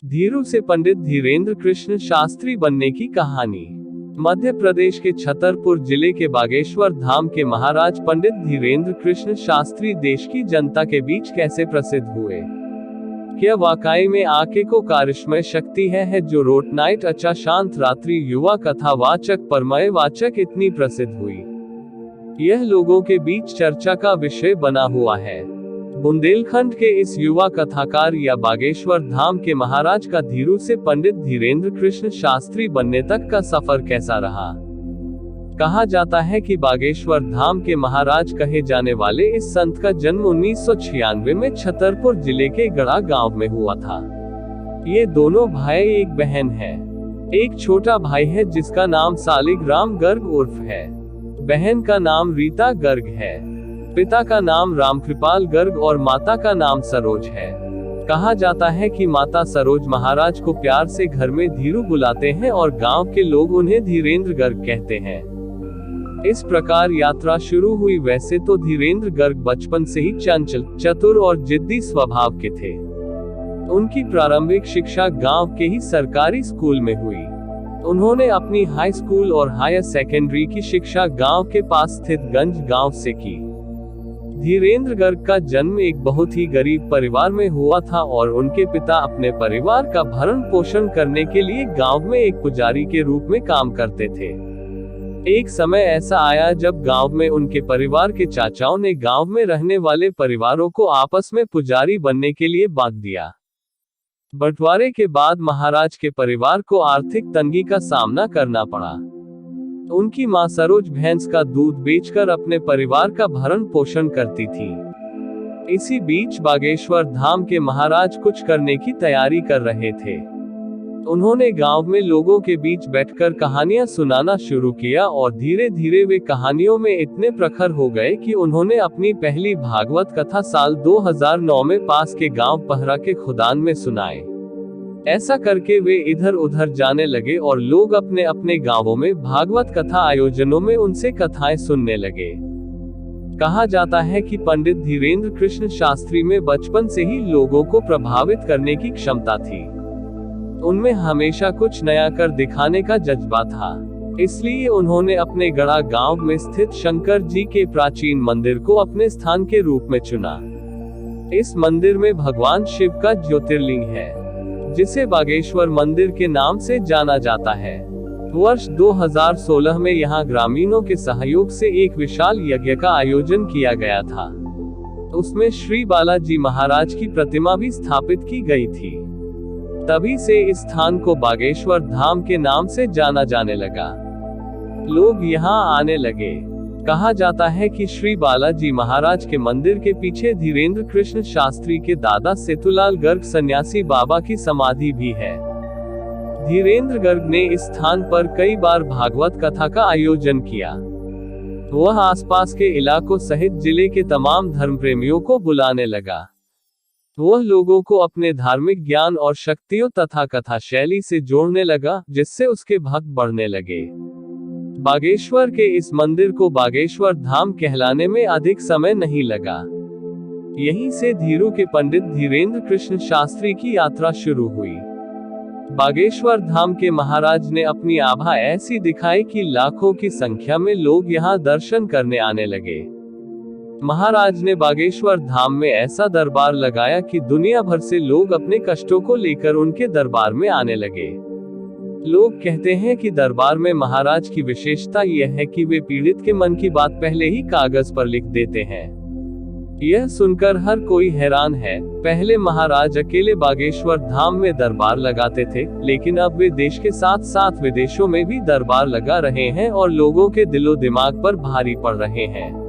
धीरू से पंडित धीरेंद्र कृष्ण शास्त्री बनने की कहानी। मध्य प्रदेश के छतरपुर जिले के बागेश्वर धाम के महाराज पंडित धीरेंद्र कृष्ण शास्त्री देश की जनता के बीच कैसे प्रसिद्ध हुए? क्या वाकई में आके को कारिश्मय शक्ति है जो रोट नाइट अच्छा शांत रात्रि युवा कथावाचक परमय वाचक इतनी प्रसिद्ध हुई? यह लोगों के बीच चर्चा का विषय बना हुआ है। बुंदेलखंड के इस युवा कथाकार या बागेश्वर धाम के महाराज का धीरू से पंडित धीरेंद्र कृष्ण शास्त्री बनने तक का सफर कैसा रहा? कहा जाता है कि बागेश्वर धाम के महाराज कहे जाने वाले इस संत का जन्म 1996 में छतरपुर जिले के गढ़ा गांव में हुआ था। ये दोनों भाई एक बहन है। एक छोटा भाई है जिसका नाम सालिग्राम गर्ग उर्फ है। बहन का नाम रीता गर्ग है। पिता का नाम रामकृपाल गर्ग और माता का नाम सरोज है। कहा जाता है कि माता सरोज महाराज को प्यार से घर में धीरू बुलाते हैं और गांव के लोग उन्हें धीरेंद्र गर्ग कहते हैं। इस प्रकार यात्रा शुरू हुई। वैसे तो धीरेंद्र गर्ग बचपन से ही चंचल, चतुर और जिद्दी स्वभाव के थे। उनकी प्रारंभिक शिक्षा गांव के ही सरकारी स्कूल में हुई। उन्होंने अपनी हाई स्कूल और हायर सेकेंडरी की शिक्षा गांव के पास स्थित गंज गांव से की। धीरेंद्र गर्ग का जन्म एक बहुत ही गरीब परिवार में हुआ था और उनके पिता अपने परिवार का भरण पोषण करने के लिए गांव में एक पुजारी के रूप में काम करते थे। एक समय ऐसा आया जब गांव में उनके परिवार के चाचाओं ने गांव में रहने वाले परिवारों को आपस में पुजारी बनने के लिए बांट दिया। बंटवारे के बाद महाराज के परिवार को आर्थिक तंगी का सामना करना पड़ा। उनकी मां सरोज भैंस का दूध बेचकर अपने परिवार का भरण पोषण करती थी। इसी बीच बागेश्वर धाम के महाराज कुछ करने की तैयारी कर रहे थे। उन्होंने गांव में लोगों के बीच बैठकर कहानियां सुनाना शुरू किया और धीरे धीरे वे कहानियों में इतने प्रखर हो गए कि उन्होंने अपनी पहली भागवत कथा साल 2009 में पास के गांव पहरा के खुदान में सुनाए। ऐसा करके वे इधर उधर जाने लगे और लोग अपने अपने गांवों में भागवत कथा आयोजनों में उनसे कथाएं सुनने लगे। कहा जाता है कि पंडित धीरेंद्र कृष्ण शास्त्री में बचपन से ही लोगों को प्रभावित करने की क्षमता थी। उनमें हमेशा कुछ नया कर दिखाने का जज्बा था। इसलिए उन्होंने अपने गढ़ा गांव में स्थित शंकर जी के प्राचीन मंदिर को अपने स्थान के रूप में चुना। इस मंदिर में भगवान शिव का ज्योतिर्लिंग है, जिसे बागेश्वर मंदिर के नाम से जाना जाता है। वर्ष 2016 में यहां ग्रामीणों के सहयोग से एक विशाल यज्ञ का आयोजन किया गया था। उसमें श्री बालाजी महाराज की प्रतिमा भी स्थापित की गई थी। तभी से इस स्थान को बागेश्वर धाम के नाम से जाना जाने लगा। लोग यहां आने लगे। कहा जाता है कि श्री बालाजी महाराज के मंदिर के पीछे धीरेंद्र कृष्ण शास्त्री के दादा सेतुलाल गर्ग सन्यासी बाबा की समाधि भी है। धीरेंद्र गर्ग ने इस स्थान पर कई बार भागवत कथा का आयोजन किया। वह आसपास के इलाकों सहित जिले के तमाम धर्म प्रेमियों को बुलाने लगा। वह लोगों को अपने धार्मिक ज्ञान और शक्तियों तथा कथा शैली से जोड़ने लगा, जिससे उसके भक्त बढ़ने लगे। बागेश्वर के इस मंदिर को बागेश्वर धाम कहलाने में अधिक समय नहीं लगा। यहीं से धीरू के पंडित धीरेंद्र कृष्ण शास्त्री की यात्रा शुरू हुई। बागेश्वर धाम के महाराज ने अपनी आभा ऐसी दिखाई कि लाखों की संख्या में लोग यहां दर्शन करने आने लगे। महाराज ने बागेश्वर धाम में ऐसा दरबार लगाया कि दुनिया भर से लोग अपने कष्टों को लेकर उनके दरबार में आने लगे। लोग कहते हैं कि दरबार में महाराज की विशेषता यह है कि वे पीड़ित के मन की बात पहले ही कागज पर लिख देते हैं। यह सुनकर हर कोई हैरान है। पहले महाराज अकेले बागेश्वर धाम में दरबार लगाते थे, लेकिन अब वे देश के साथ साथ विदेशों में भी दरबार लगा रहे हैं और लोगों के दिलो दिमाग पर भारी पड़ रहे हैं।